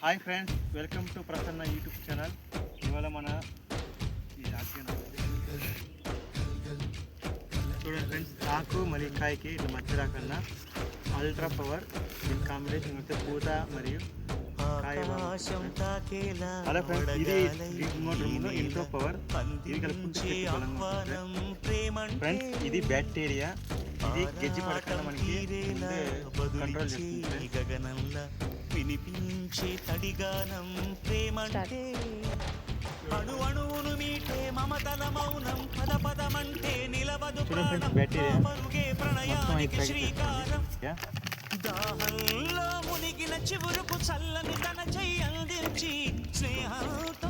Hi friends, welcome to Prasanna YouTube channel. ఇవాళ మన చూడండి ఫ్రెండ్స్, ఆకు మరియు కాయకి ఇట్లా మధ్య రాకన్నా అల్ట్రా పవర్ దీని కాంబినేషన్ వస్తే పూత మరియు కాయ. హలో ఫ్రెండ్స్, ఇది మోటార్ ఇంట్రో పవర్. ఇది కలుపుకుంటే ఫ్రెండ్స్, ఇది బ్యాక్టీరియా. ఇది గెజ్జి పడకుండా మనకి కంట్రోల్ చేస్తుంది. వినిపించే తడిగానం ప్రేమంటే అణు అణువును మీటే మమతల మౌనం పద పదమంటే నిలవదు ప్రాణం మరుగే ప్రణయానికి శ్రీకారం దాహంలో మునిగిన చివురుకు చల్లని తన చెయ్యి అందించి స్నేహంతో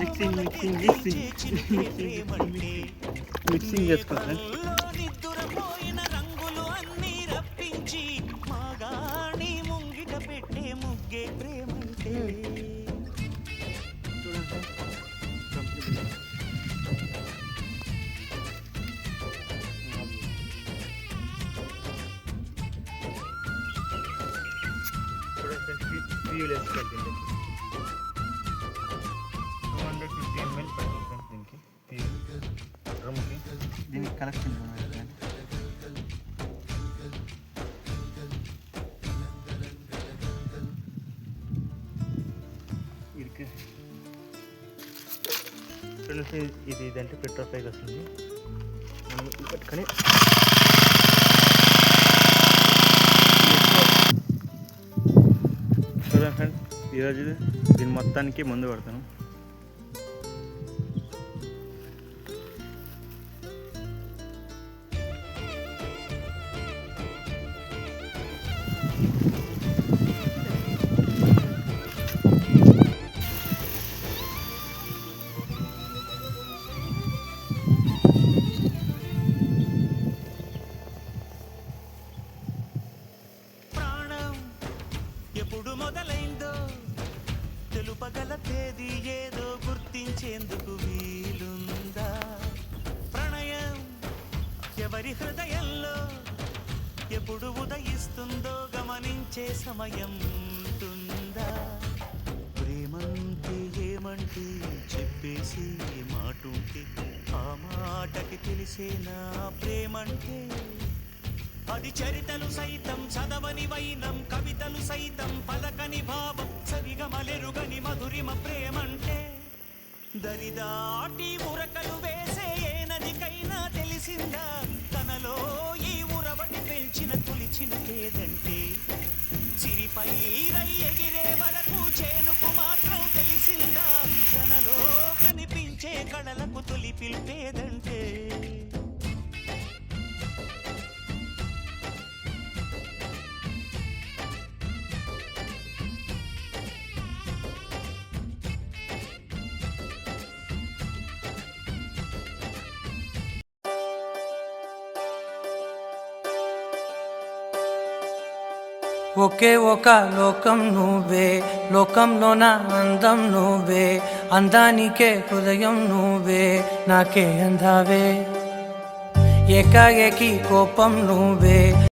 నిద్దురపోయిన రంగులు అన్నీ రప్పించి మాగాణి ముంగిట పెట్టే ముగ్గే ప్రేమంటే. దీనికి కలెక్షన్ ఇది ఇదంటే పెట్రోల్ పైకి వస్తుంది. మనం పెట్టుకొని చూడండి ఫ్రెండ్స్, ఈరోజు దీని మొత్తానికి మందు పడతాను. ఎప్పుడు మొదలైందో తెలుపగల తేదీ ఏదో గుర్తించేందుకు వీలుందా? ప్రణయం ఎవరి హృదయంలో ఎప్పుడు ఉదయిస్తుందో గమనించే సమయం ఉంటుందా? ప్రేమంటే ఏమంటే చెప్పేసి మాటుంటే ఆ మాటకి తెలిసేనా ప్రేమంటే? అది చరితలు సైతం చదవని వైనం, కవితలు సైతం పలకని భావం, సరిగమలెరుగని మధురిమ ప్రేమంటే. దరిదాటి ఉరకలు వేసే ఏ నదికైనా తెలిసిందా తనలో ఈ ఉరవడి పెంచిన తొలిచిన లేదంటే? సిరిపై రై ఎగిరే వరకు చేనుకు మాత్రం తెలిసిందా తనలో కనిపించే కళలకు తొలి పిలిపేదంటే? ఒకే ఒక లోకం నువ్వే, లోకంలోన అందం నువ్వే, అందానికే హృదయం నువ్వే, నాకే అందావే. ఏకాఏకి కోపం నువ్వే.